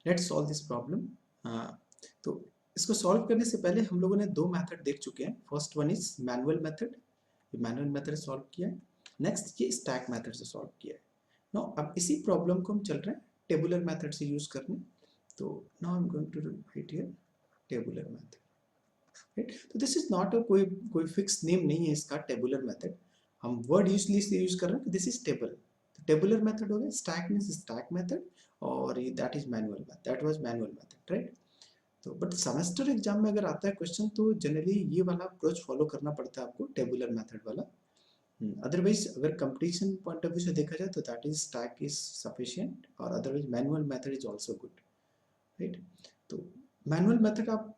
Let's solve this problem. तो इसको solve करने से पहले हम लोगों ने दो मेथड देख चुके हैं। First one is manual method, manual method solve किया है। नेक्स्ट ये स्टैक मेथड से सॉल्व किया है। नो अब इसी प्रॉब्लम को हम चल रहे हैं टेबुलर मेथड से यूज करने। तो now I am going to write here tabular method, right. तो दिस इज नॉट अ कोई कोई फिक्स नेम नहीं है इसका, टेबुलर मेथड। हम वर्ड यूजली से यूज कर रहे हैं, this is table. Tabular method हो गया, स्टैक मींस स्टैक मेथड, और that is manual method, that was manual method, right. तो बट सेमेस्टर एग्जाम में अगर आता है क्वेश्चन तो जनरली ये वाला अप्रोच फॉलो करना पड़ता है आपको, टेबुलर मेथड वाला। अदरवाइज अगर कंपटीशन पॉइंट ऑफ व्यू से देखा जाए तो that is stack is sufficient, और otherwise manual method is also good, right. तो मैनुअल मेथड आप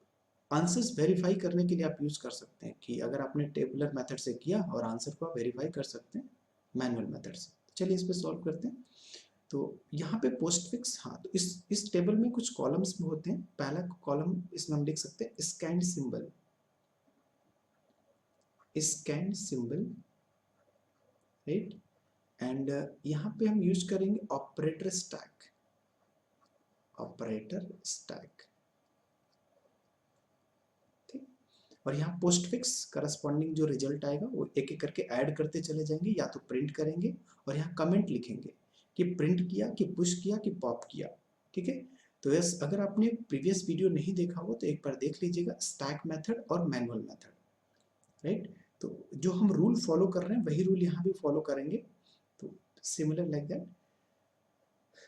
आंसर्स वेरीफाई करने के लिए आप यूज कर सकते हैं, कि अगर आपने टेबुलर मेथड से किया और आंसर को आप वेरीफाई कर सकते हैं मैनुअल मेथड से। चलिए इस पे सॉल्व करते हैं। तो यहाँ पे पोस्ट फिक्स, हाँ, तो इस टेबल में कुछ कॉलम्स में होते हैं। पहला कॉलम इसमें हम लिख सकते हैं scan symbol, scan symbol, right. And यहाँ पे हम यूज करेंगे ऑपरेटर स्टैक, ऑपरेटर स्टैक, ठीक। और यहाँ पोस्ट फिक्स करस्पॉन्डिंग जो रिजल्ट आएगा वो एक एक करके ऐड करते चले जाएंगे, या तो प्रिंट करेंगे और यहाँ कमेंट लिखेंगे कि प्रिंट किया, कि पुश किया, कि पॉप किया, ठीक है। तो यस, अगर आपने प्रीवियस वीडियो नहीं देखा हो तो एक बार देख लीजिएगा, स्टैक मेथड और मैनुअल मेथड, राइट। तो जो हम रूल फॉलो कर रहे हैं वही रूल यहाँ भी फॉलो करेंगे, तो सिमिलर लाइक दैट,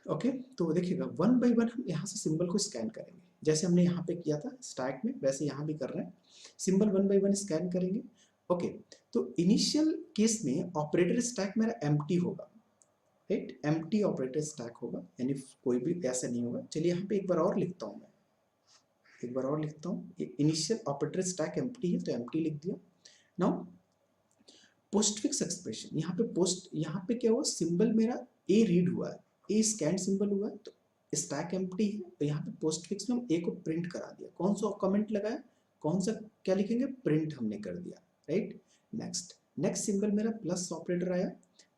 ओके। तो देखिएगा वन बाय वन हम यहाँ से सिंबल को स्कैन करेंगे, जैसे हमने यहाँ पे किया था स्टैक में, वैसे यहाँ भी कर रहे हैं। Symbol one by one scan करेंगे, ओके। तो इनिशियल केस में ऑपरेटर स्टैक मेरा एम्प्टी होगा, राइट, एम्प्टी ऑपरेटर स्टैक होगा, यानी कोई भी ऐसा नहीं होगा। चलिए यहाँ पे एक बार और लिखता हूँ, मैं एक बार और लिखता हूँ, इनिशियल ऑपरेटर स्टैक एम्प्टी है तो एम्प्टी लिख दिया। नाउ पोस्ट फिक्स एक्सप्रेशन, यहाँ पे पोस्ट, यहाँ पे क्या हुआ, सिंबल मेरा ए रीड हुआ है, ए स्कैन सिंबल हुआ है, तो स्टैक एम्प्टी है, तो यहाँ पे पोस्ट फिक्स में हम ए को प्रिंट करा दिया। कौन सा कमेंट लगाया, कौन सा क्या लिखेंगे, प्रिंट हमने कर दिया, राइट। नेक्स्ट नेक्स्ट सिंबल मेरा प्लस ऑपरेटर आया,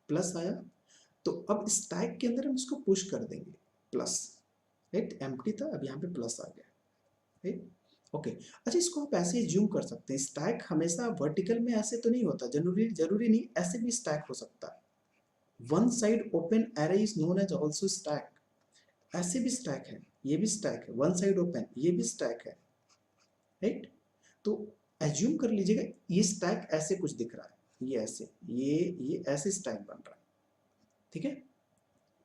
प्लस आया, तो अब स्टैक के अंदर हम इसको पुश कर देंगे, प्लस, राइट, एम्प्टी था अब यहाँ पे प्लस आ गया, राइट, ओके। अच्छा, इसको आप ऐसे ज्यूम कर सकते हैं, स्टैक हमेशा वर्टिकल में ऐसे तो नहीं होता, जरूरी जरूरी नहीं, ऐसे भी स्टैक हो सकता है। One side open array is known as also stack, ऐसे भी स्टैक है, ये भी स्टैक है, वन साइड ओपन ये भी स्टैक है, राइट। तो एज्यूम कर लीजिएगा ये स्टैक ऐसे कुछ दिख रहा है, ये ऐसे, ये ऐसे स्टैक बन रहा है, ठीक है।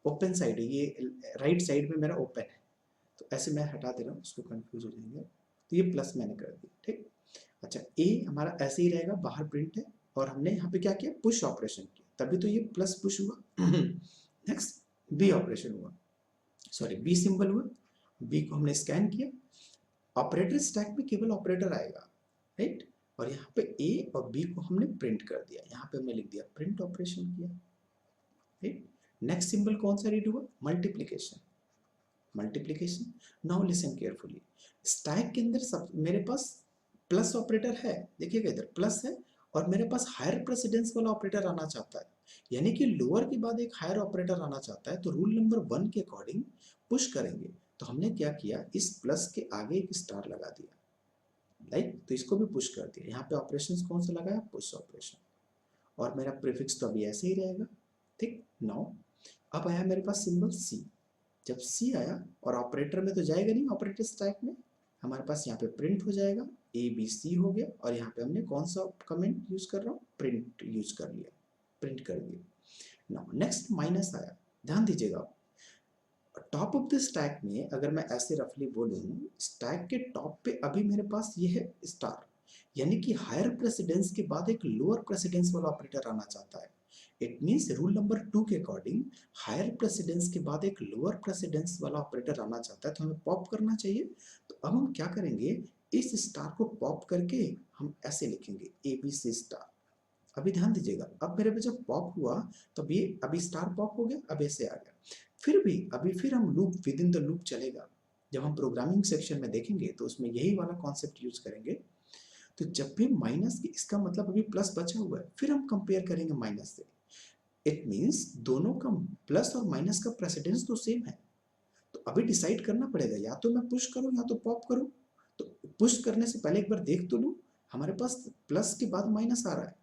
ओपन साइड है ये, राइट साइड में मेरा ओपन है, तो ऐसे मैं हटा दे रहा हूँ, उसको कंफ्यूज हो जाएंगे। तो ये प्लस मैंने कर दिया, ठीक। अच्छा, ए हमारा ऐसे ही रहेगा, बाहर प्रिंट है, और हमने यहाँ पे क्या किया, पुश ऑपरेशन किया, तभी तो ये प्लस पुश हुआ। नेक्स्ट बी ऑपरेशन हुआ, सॉरी बी सिंबल हुआ, बी को हमने स्कैन किया, ऑपरेटर स्टैक में केवल ऑपरेटर आएगा, राइट। और यहाँ पे ए और बी को हमने प्रिंट कर दिया, यहाँ पे हमने लिख दिया प्रिंट ऑपरेशन किया, राइट। नेक्स्ट सिंबल कौन सा रीड हुआ, multiplication, multiplication. Now listen carefully, stack के अंदर सब मेरे पास प्लस ऑपरेटर है, देखिएगा इधर प्लस है, और मेरे पास हायर प्रेसिडेंस वाला ऑपरेटर आना चाहता है, यानी कि लोअर के बाद एक हायर ऑपरेटर आना चाहता है, तो रूल नंबर 1 के अकॉर्डिंग पुश करेंगे। तो हमने क्या किया, इस प्लस के आगे एक स्टार लगा दिया, राइट, तो इसको भी पुश कर दिया। यहाँ पे ऑपरेशंस कौन सा लगाया, पुश ऑपरेशन, और मेरा प्रीफिक्स तो अभी ऐसे ही रहेगा, ठीक। नाउ अब आया मेरे पास सिंबल सी, जब सी आया, और ऑपरेटर में तो जाएगा नहीं, ऑपरेटर स्टैक में हमारे पास यहाँ पे प्रिंट हो जाएगा, ए बी सी हो गया, और यहाँ पे हमने कौन सा कमेंट यूज कर रहा हूँ, प्रिंट यूज कर लिया, प्रिंट कर दिया। नाउ नेक्स्ट माइनस आया, ध्यान दीजिएगा, टॉप ऑफ द स्टैक में अगर मैं ऐसे रफली बोलूँ, स्टैक के टॉप पे अभी मेरे पास ये है स्टार, यानी कि हायर प्रेसिडेंस के बाद एक लोअर प्रेसिडेंस वाला ऑपरेटर आना चाहता है। इट मीन्स रूल नंबर 2 के अकॉर्डिंग हायर प्रेसिडेंस के बाद एक लोअर प्रेसिडेंस वाला ऑपरेटर आना चाहता है, तो हमें पॉप करना चाहिए। तो अब हम क्या करेंगे, इस स्टार को पॉप करके हम ऐसे लिखेंगे ए बी सी स्टार। अभी ध्यान दीजिएगा, अब मेरे पे जब पॉप हुआ तो ये अभी स्टार पॉप हो गया, अब ऐसे आ गया, फिर भी अभी फिर हम loop with in the loop चलेगा। जब हम प्रोग्रामिंग सेक्शन में देखेंगे तो उसमें यही वाला कॉन्सेप्ट यूज करेंगे। तो जब भी माइनस की, इसका मतलब अभी प्लस बचा हुआ है, फिर हम कंपेयर करेंगे माइनस से। इट मीन्स दोनों का प्लस और माइनस का प्रेसिडेंस तो सेम है, तो अभी डिसाइड करना पड़ेगा, या तो मैं पुश करूं या तो पॉप करूं। तो पुश करने से पहले एक बार देख तो लूं, हमारे पास प्लस के बाद माइनस आ रहा है,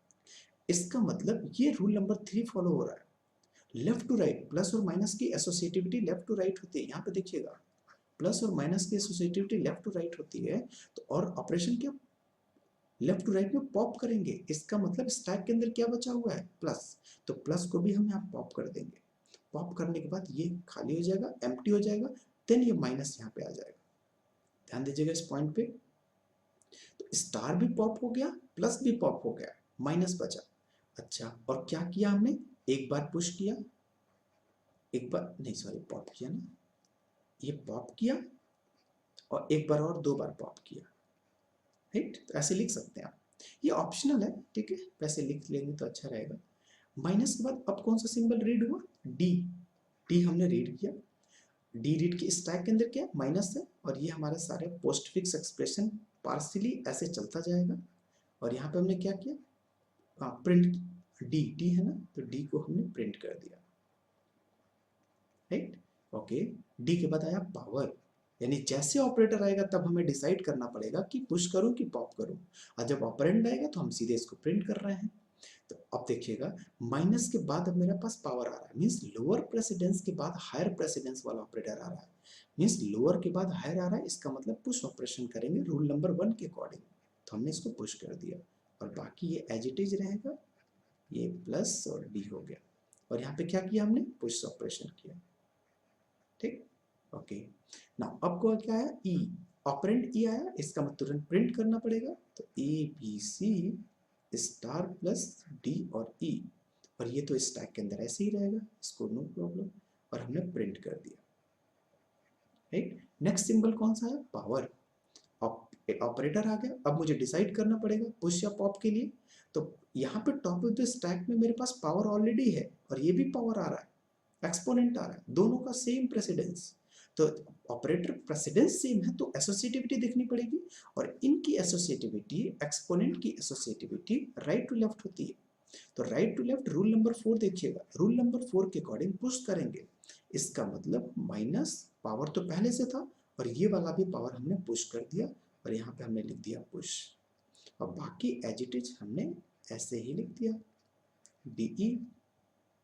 इसका मतलब ये रूल नंबर 3 फॉलो हो रहा है। लेफ्ट टू राइट, प्लस और माइनस की एसोसिएटिविटी लेफ्ट टू राइट होती है। यहाँ पे देखिएगा, प्लस और माइनस की एसोसिएटिविटी लेफ्ट टू राइट होती है, तो और ऑपरेशन क्या लेफ्ट टू राइट में पॉप करेंगे, इसका मतलब स्टैक के अंदर क्या बचा हुआ है, प्लस, तो प्लस को भी हम यहाँ पॉप कर देंगे। पॉप करने के बाद ये खाली हो जाएगा, एम्प्टी हो जाएगा, देन ये माइनस यहाँ पे आ जाएगा। ध्यान दीजिएगा इस पॉइंट पे। तो स्टार भी पॉप हो गया, प्लस भी पॉप हो गया, माइनस बचा। अच्छा, और क्या किया हमने, एक बार पुश किया, एक बार नहीं सॉरी पॉप किया ना, ये पॉप किया और एक बार और दो बार पॉप किया, राइट। तो ऐसे लिख सकते हैं आप, ये ऑप्शनल है, ठीक है, वैसे लिख लेंगे तो अच्छा रहेगा। माइनस के बाद अब कौन सा सिंबल रीड हुआ, डी। डी हमने रीड किया, डी रीड की स्टैक के अंदर क्या माइनस है, और ये हमारे सारे पोस्ट फिक्स एक्सप्रेशन पार्शियली ऐसे चलता जाएगा। और यहाँ पे हमने क्या किया, प्रिंट, डी डी है ना, तो डी को हमने प्रिंट कर दिया, राइट। ओके, डी के बाद आया पावर, यानी जैसे ऑपरेटर आएगा तब हमें डिसाइड करना पड़ेगा कि पुश करूं कि पॉप करूं, और जब ऑपरेंड आएगा तो हम सीधे इसको प्रिंट कर रहे हैं। तो अब देखिएगा, माइनस के बाद अब मेरे पास पावर आ रहा है, मीन्स लोअर प्रेसिडेंस के बाद हायर प्रेसिडेंस वाला ऑपरेटर आ रहा है, मीन्स लोअर के बाद हायर आ रहा है, इसका मतलब पुश ऑपरेशन करेंगे रूल नंबर 1 के अकॉर्डिंग। तो हमने इसको पुश कर दिया, और बाकी ये एज इट इज रहेगा, ये प्लस और डी हो गया। और यहाँ पे क्या किया हमने, पुश ऑपरेशन किया, ठीक। ओके, नाउ अब को क्या है, ई, ऑपरेंड ई आया, इसका मतलब तुरंत प्रिंट करना पड़ेगा, तो A B C star plus D और ई, और ये तो स्टैक के अंदर ऐसे ही रहेगा, इसको नो प्रॉब्लम, और हमने प्रिंट कर दिया, राइट। नेक्स्ट सिंबल कौन सा है, पावर। ऑपरेटर आ गया, अब मुझे डिसाइड करना पड़ेगा पुश या पॉप के लिए। तो यहाँ पे टॉप ऑफ द स्टैक में मेरे पास पावर ऑलरेडी है, और ये भी पावर आ रहा है, एक्सपोनेंट आ रहा है, दोनों का सेम प्रेसिडेंस। तो ऑपरेटर प्रेसिडेंस सेम है तो एसोसिएटिविटी देखनी पड़ेगी, और इनकी एसोसिएटिविटी, एक्सपोनेंट की एसोसिएटिविटी राइट टू लेफ्ट होती है। तो right to left rule number 4 देखिएगा, रूल नंबर 4 के अकॉर्डिंग पुश करेंगे, इसका मतलब माइनस, पावर तो पहले से था, और ये वाला भी पावर हमने पुश कर दिया, और यहाँ पे हमने लिख दिया पुश, और बाकी एज इट इज हमने ऐसे ही लिख दिया, डीई,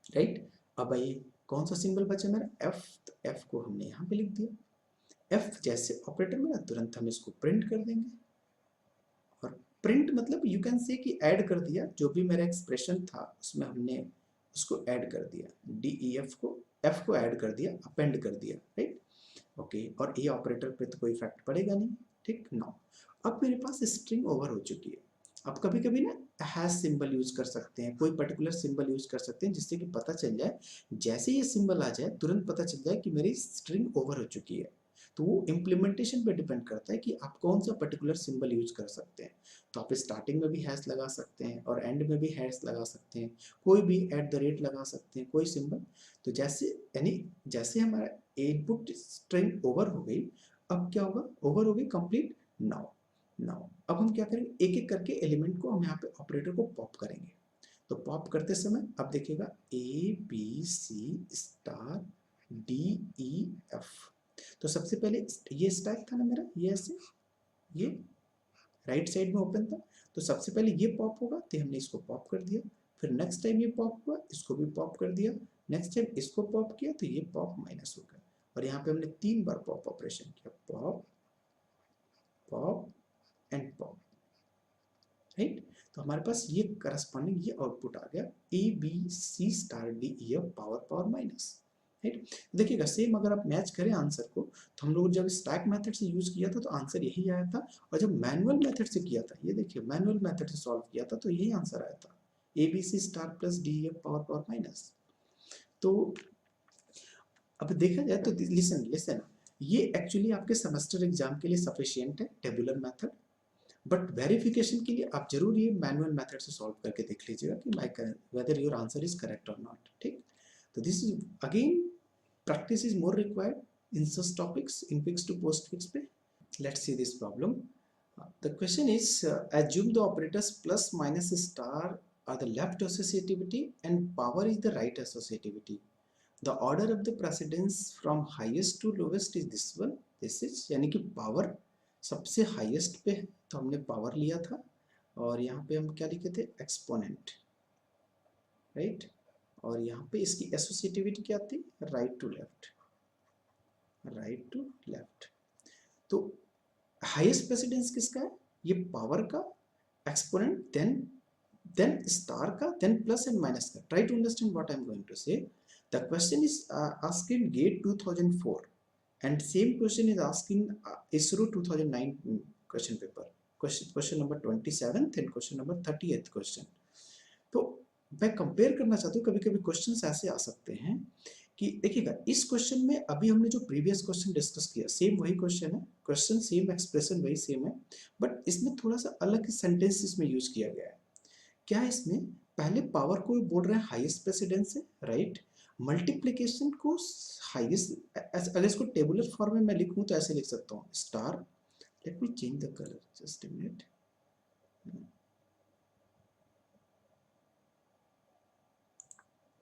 राइट। अब आइए कौन सा सिंबल बचा मेरा, एफ, तो एफ को हमने यहाँ पे लिख दिया। एफ जैसे ऑपरेटर में ना, तुरंत हम इसको प्रिंट कर देंगे, और प्रिंट मतलब यू कैन से कि ऐड कर दिया, जो भी मेरा एक्सप्रेशन था उसमें हमने उसको ऐड कर दिया, डी ई एफ को, एफ को ऐड कर दिया, अपेंड कर दिया, राइट। ओके, और ए ऑपरेटर पे तो कोई इफेक्ट पड़ेगा नहीं, ठीक। नाउ अब मेरे पास स्ट्रिंग ओवर हो चुकी है। अब कभी कभी ना हैश सिंबल यूज कर सकते हैं, कोई पर्टिकुलर सिंबल यूज कर सकते हैं, जिससे कि पता चल जाए, जैसे ये सिंबल आ जाए तुरंत पता चल जाए कि मेरी स्ट्रिंग ओवर हो चुकी है। तो वो इम्प्लीमेंटेशन पे डिपेंड करता है कि आप कौन सा पर्टिकुलर सिंबल यूज कर सकते हैं। तो आप स्टार्टिंग में भी हैश लगा सकते हैं, और एंड में भी हैश लगा सकते हैं, कोई भी एट द रेट लगा सकते हैं, कोई सिंबल। तो जैसे यानी जैसे हमारा इनपुट स्ट्रिंग ओवर हो गई, अब क्या होगा, ओवर हो गई कंप्लीट। नाउ नाउ अब हम क्या करेंगे, एक एक करके एलिमेंट को हम यहाँ पे ऑपरेटर को पॉप करेंगे। तो पॉप करते समय अब देखिएगा, A B C star D E F. तो सबसे पहले ये स्टैक था ना मेरा, ये ऐसे, ये राइट साइड में ओपन था, तो सबसे पहले ये पॉप होगा, तो हमने इसको पॉप कर दिया। फिर नेक्स्ट टाइम ये पॉप हुआ, इसको भी पॉप कर दिया। नेक्स्ट टाइम इसको पॉप किया, तो ये पॉप माइनस हो गया, और यहाँ पे हमने 3 बार पॉप ऑपरेशन किया, pop pop and pop, right. तो हमारे पास ये करस्पॉन्डिंग ये आउटपुट आ गया, A B C star D E F power power minus, right. देखिएगा सेम अगर आप मैच करें आंसर को, तो हम लोग जब स्टैक मेथड से यूज किया था तो आंसर यही आया था, और जब मैनुअल मेथड से किया था, ये देखिए मैनुअल मेथड से सॉल्व किया था, तो यही आंसर आया था, A B C star plus D E F power power minus. तो अब देखा जाए तो लिसन लिसन, ये एक्चुअली आपके सेमेस्टर एग्जाम के लिए सफिशिएंट है टेबुलर मेथड, बट वेरिफिकेशन के लिए आप जरूर ये मैनुअल मेथड से सॉल्व करके देख लीजिएगा कि whether your answer is correct और नॉट, ठीक। तो this is again practice is more required in such topics in fixed to postfix पे। Let's see this problem. The question is, assume the operators plus minus star are the left associativity and power is the right associativity. The order of the precedence from highest to lowest is this one, this is, यानी कि power सबसे highest पे है तो हमने power लिया था, और यहाँ पे हम क्या लिखे थे, एक्सपोनेंट, राइट। और यहाँ पे इसकी एसोसिएटिविटी क्या थी, right to left, right to left. तो हाईएस्ट प्रेसिडेंस किसका है, ये पावर का, एक्सपोनेंट, देन स्टार का, देन प्लस एंड माइनस का। Try to understand what I am going to say. The question is asked in GATE 2004 and same question is asked in ISRO 2009 question paper, question number 27th and question number 30th question। तो मैं compare करना चाहता हूँ, कभी कभी questions ऐसे आ सकते हैं कि देखिएगा इस क्वेश्चन में अभी हमने जो प्रीवियस क्वेश्चन डिस्कस किया सेम वही क्वेश्चन है, क्वेश्चन सेम, एक्सप्रेशन वही सेम है, बट इसमें थोड़ा सा अलग सेंटेंस इसमें यूज किया गया है। क्या है इसमें, पहले पावर को बोल रहे हैं हाईएस्ट प्रेसिडेंस है, राइट। मल्टीप्लिकेशन को हाईएस्ट, अगर इसको टेबुलर फॉर्म में मैं लिखूं तो ऐसे लिख सकता हूँ, star, let me change the colour just a minute,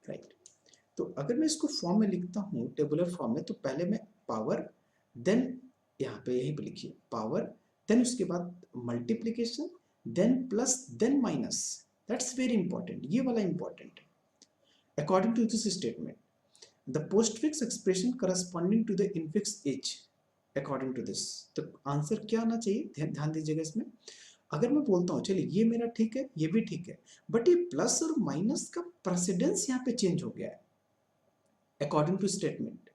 right. तो अगर मैं इसको फॉर्म में लिखता हूँ टेबुलर फॉर्म में, तो पहले मैं पावर, देन यहाँ पे यहीं पे लिखिए पावर, देन उसके बाद multiplication, then plus, then minus. That's very important, ये वाला इंपॉर्टेंट है। According to this statement the postfix expression corresponding to the infix as, according to this, तो आंसर क्या आना चाहिए, ध्यान दीजिएगा इसमें। अगर मैं बोलता हूँ चलिए ये मेरा ठीक है, ये भी ठीक है, बट ये प्लस और माइनस का प्रेसिडेंस यहाँ पे चेंज हो गया है अकॉर्डिंग टू स्टेटमेंट।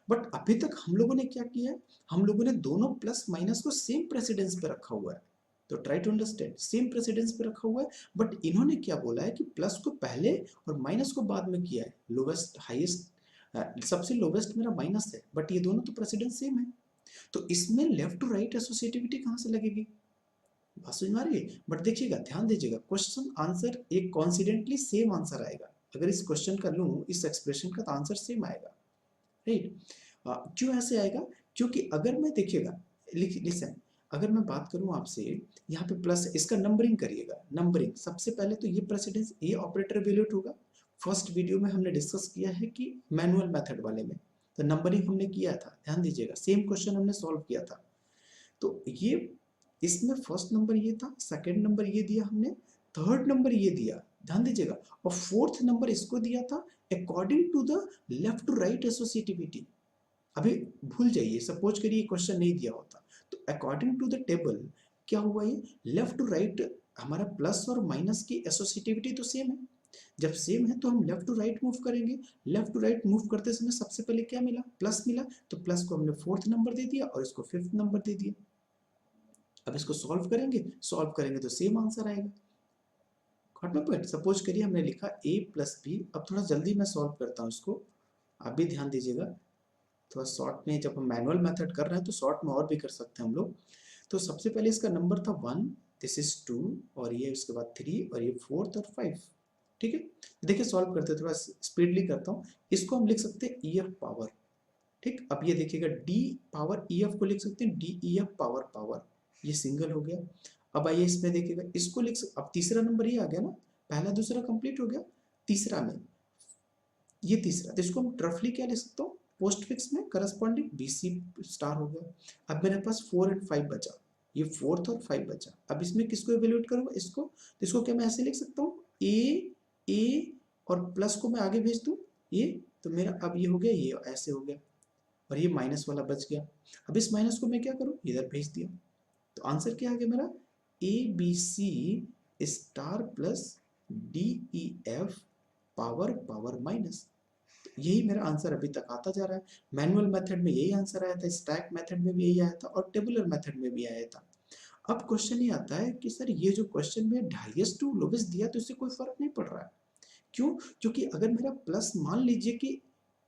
बट अभी तक हम लोगों ने क्या किया है, हम लोगों ने दोनों प्लस माइनस को सेम प्रेसिडेंस पे रखा हुआ है। तो try to understand, same precedence पे रखा हुआ है, बट इन्होंने क्या बोला है कि प्लस को पहले और माइनस को बाद में किया है। लोवेस्ट हाईएस्ट, सबसे लोवेस्ट मेरा माइनस है, बट ये दोनों तो प्रेसिडेंस सेम है, तो इसमें लेफ्ट टू राइट एसोसिएटिविटी कहाँ से लगेगी, बात समझ में आ रही है। बट देखिएगा, ध्यान दीजिएगा, क्वेश्चन आंसर एक कॉन्सिडेंटली सेम आंसर आएगा। अगर इस क्वेश्चन का लूँ, इस एक्सप्रेशन का, तो आंसर सेम आएगा, राइट। क्यों ऐसे आएगा, क्योंकि अगर मैं देखिएगा, लिसन, अगर मैं बात करूं आपसे, यहाँ पे प्लस, इसका नंबरिंग करिएगा, नंबरिंग सबसे पहले तो ये प्रेसिडेंस, ये ऑपरेटर वैल्यूट होगा। फर्स्ट वीडियो में हमने डिस्कस किया है कि मैनुअल मेथड वाले में तो नंबरिंग हमने किया था, ध्यान दीजिएगा, सेम क्वेश्चन हमने सॉल्व किया था। तो ये इसमें फर्स्ट नंबर ये था, सेकंड नंबर ये दिया हमने, थर्ड नंबर ये दिया, ध्यान दीजिएगा, और फोर्थ नंबर इसको दिया था according to the left to right associativity. अभी भूल जाइए, सपोज करिए क्वेश्चन नहीं दिया होता, तो अकॉर्डिंग टू द टेबल क्या हुआ, ये लेफ्ट टू राइट हमारा प्लस और माइनस की एसोसिएटिविटी तो सेम है। जब सेम है तो हम लेफ्ट टू राइट मूव करेंगे, लेफ्ट टू राइट मूव करते समय सबसे पहले क्या मिला, प्लस मिला, तो प्लस को हमने फोर्थ नंबर दे दिया और इसको फिफ्थ नंबर दे दिया। अब इसको सॉल्व करेंगे तो सेम आंसर आएगा। Got my point. सपोज करिए हमने लिखा a प्लस बी, अब थोड़ा जल्दी मैं सॉल्व करता हूँ इसको, आप भी ध्यान दीजिएगा, थोड़ा शॉर्ट में, जब हम मैनुअल मेथड कर रहे हैं तो शॉर्ट में और भी कर सकते हैं हम लोग। तो सबसे पहले इसका नंबर था 1, दिस इज 2, और ये उसके बाद 3, और ये 4 और 5, ठीक है। देखिए सॉल्व करते थोड़ा स्पीडली करता हूँ। इसको हम लिख सकते हैं ई एफ पावर, ठीक। अब ये देखिएगा डी पावर ई एफ को लिख सकते हैं D E F power power, ये सिंगल हो गया। अब आइए इसमें देखिएगा, इसको लिख सकते, अब तीसरा नंबर ये आ गया ना, पहला दूसरा कंप्लीट हो गया, तीसरा में ये तीसरा, तो इसको हम रफली क्या लिख सकता हूँ, पोस्ट फिक्स में करस्पॉन्डिंग बी सी स्टार हो गया। अब मेरे पास 4 और 5 बचा, ये फोर्थ और 5 बचा। अब इसमें किसको इवेल्युएट करूंगा, इसको, तो इसको क्या मैं ऐसे लिख सकता हूँ, ए और प्लस को मैं आगे भेज दूँ, ये तो मेरा अब ये हो गया, ये ऐसे हो गया, और ये माइनस वाला बच गया। अब इस माइनस को मैं क्या करूँ, इधर भेज दिया, तो आंसर क्या आ गया मेरा, A B C star plus D E F power power minus. यही मेरा आंसर अभी तक आता जा रहा है। मैनुअल मेथड में यही आंसर आया था, स्टैक मेथड में भी यही आया था, और टेबुलर मेथड में भी आया था। अब क्वेश्चन ये आता है कि सर ये जो क्वेश्चन में हाईएस्ट टू लोवेस्ट दिया तो इससे कोई फर्क नहीं पड़ रहा है, क्यों, क्योंकि अगर मेरा प्लस मान लीजिए कि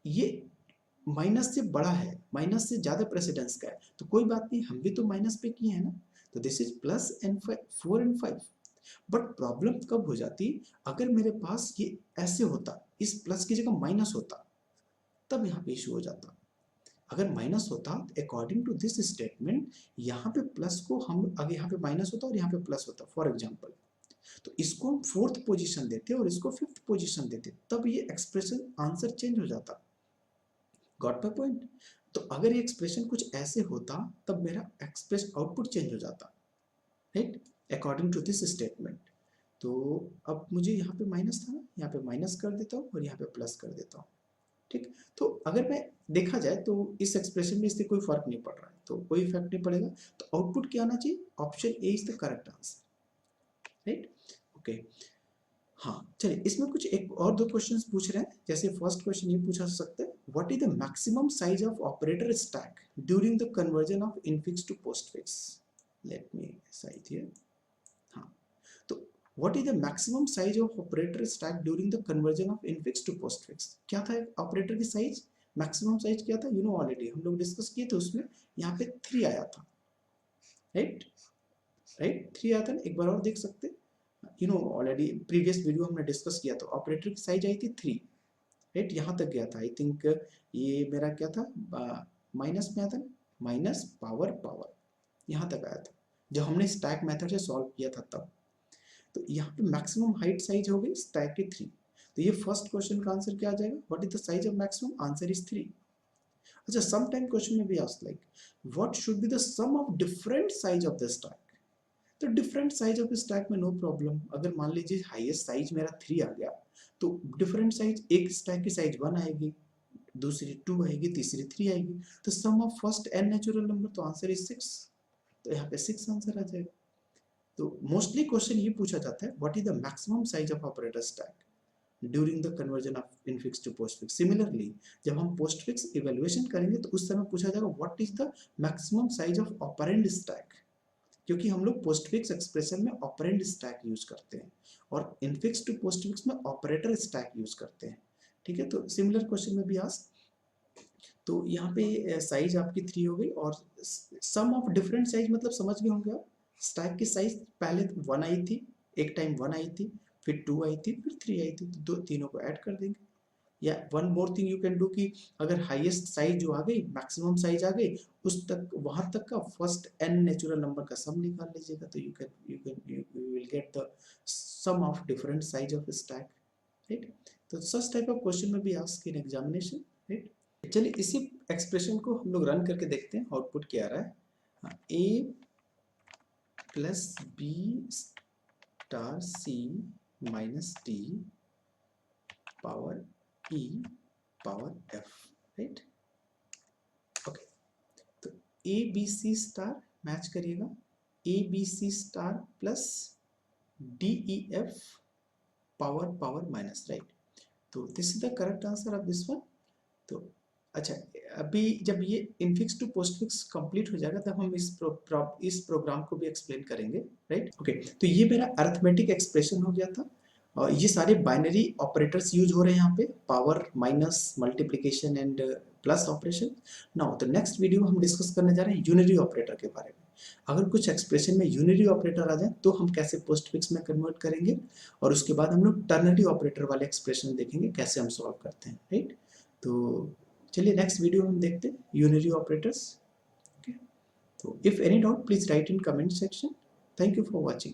ये माइनस से बड़ा है, माइनस से ज्यादा प्रेसिडेंस का है, तो कोई बात नहीं, हम भी तो माइनस पे किए हैं ना, तो this is plus and 4 and 5। But problem कब हो जाती, अगर मेरे पास ये ऐसे होता, इस प्लस की जगह माइनस होता, तब यहाँ पे इशू हो जाता। अगर माइनस होता, अकॉर्डिंग टू दिस स्टेटमेंट, यहाँ पे प्लस को हम, अगर यहाँ पे माइनस होता और यहाँ पे प्लस होता फॉर एग्जाम्पल, तो इसको हम फोर्थ पोजीशन देते और इसको फिफ्थ पोजीशन देते, तब ये एक्सप्रेशन आंसर चेंज हो जाता। Got my point? तो अगर ये एक्सप्रेशन कुछ ऐसे होता तब मेरा एक्सप्रेस आउटपुट चेंज हो जाता, right, according to this statement. तो अब मुझे यहाँ पे माइनस था ना, यहाँ पे माइनस कर देता हूँ और यहाँ पे प्लस कर देता हूँ, ठीक। तो अगर मैं देखा जाए तो इस एक्सप्रेशन में इससे कोई फर्क नहीं पड़ रहा है, तो कोई इफेक्ट नहीं पड़ेगा। तो आउटपुट क्या आना चाहिए? Option A is the correct answer, right, okay. हाँ चलिए, इसमें कुछ एक और दो क्वेश्चंस पूछ रहे हैं। जैसे फर्स्ट क्वेश्चन ये पूछा सकते हैं, what is the maximum size of operator stack during the conversion of infix to postfix? Let me size here. हाँ, तो what is the maximum size of operator stack during the conversion of infix to postfix? क्या था operator की size? Maximum size क्या था? You know already हम लोग discuss किए थे, उसमें यहाँ पे 3 आया था, राइट, राइट, 3 आया था ना। एक बार और देख सकते, you know already previous video हमने डिस्कस किया था, ऑपरेटर की साइज आई थी 3, राइट, यहाँ तक गया था। आई थिंक ये मेरा क्या था, माइनस में आया था, माइनस पावर पावर, यहाँ तक आया था जब हमने स्टैक मेथड से सॉल्व किया था तब। तो यहाँ पे मैक्सिमम हाइट साइज हो गई स्टैक की 3। तो ये फर्स्ट क्वेश्चन का आंसर क्या आ जाएगा? What is the size of maximum? Answer is 3। अच्छा, सम टाइम क्वेश्चन में भी ask like what should be the sum of different size of the stack? तो डिफरेंट साइज ऑफ स्टैक में no problem. अगर मान लीजिए हाईएस्ट साइज मेरा 3 आ गया, तो डिफरेंट साइज, एक स्टैक की साइज 1 आएगी, दूसरी 2 आएगी, तीसरी 3 आएगी। तो sum of first n natural number, तो आंसर इज 6। तो यहाँ पे 6 आंसर आ जाएगा। तो मोस्टली क्वेश्चन ये पूछा जाता है, what is the maximum size of operator stack during the conversion of infix to postfix. Similarly जब हम पोस्टफिक्स इवैल्यूएशन करेंगे तो उस समय पूछा जाएगा what is the maximum size of operand stack, क्योंकि हम लोग पोस्टफिक्स एक्सप्रेशन में ऑपरेंड स्टैक यूज करते हैं और इनफिक्स टू पोस्टफिक्स में ऑपरेटर स्टैक यूज करते हैं, ठीक है। तो सिमिलर क्वेश्चन में भी आस्क, तो यहाँ पे साइज आपकी 3 हो गई, और सम ऑफ डिफरेंट साइज मतलब समझ गए होंगे आप। स्टैक की साइज पहले 1 आई थी, एक टाइम 1 आई थी, फिर 2 आई थी, फिर 3 आई थी, तो तीनों को ऐड कर देंगे। या one more thing you can do कि अगर हाईएस्ट साइज जो आ गई, मैक्सिमम साइज आ गई, उस तक वहां तक का फर्स्ट n नेचुरल नंबर का सम निकाल लीजिएगा, तो you will get the sum of different size of stack, right. तो सच टाइप ऑफ क्वेश्चन में भी आस्क इन एग्जामिनेशन, राइट। चलिए इसी एक्सप्रेशन को हम लोग रन करके देखते हैं आउटपुट क्या आ रहा है। a plus B star C minus D power e power f, right, okay. तो A B C star match करिएगा, A B C star plus D E F power power minus, right. तो this is the correct answer of this one. तो अच्छा, अभी जब ये infix to postfix complete हो जाएगा तब हम इस प्रोग्राम को भी एक्सप्लेन करेंगे, राइट, ओके। तो ये मेरा अरिथमेटिक एक्सप्रेशन हो गया था, और ये सारे बाइनरी ऑपरेटर्स यूज हो रहे हैं यहाँ पे, power, minus, multiplication and plus operation. Now the next video हम डिस्कस करने जा रहे हैं यूनिटरी ऑपरेटर के बारे में। अगर कुछ एक्सप्रेशन में यूनिटरी ऑपरेटर आ जाए तो हम कैसे पोस्टफिक्स में कन्वर्ट करेंगे, और उसके बाद हम लोग टर्नरी ऑपरेटर वाले एक्सप्रेशन देखेंगे कैसे हम सॉल्व करते हैं, राइट। तो चलिए नेक्स्ट वीडियो हम देखते हैं यूनिटरी ऑपरेटर्स, ओके। तो if any doubt please right in comment section. Thank you for watching.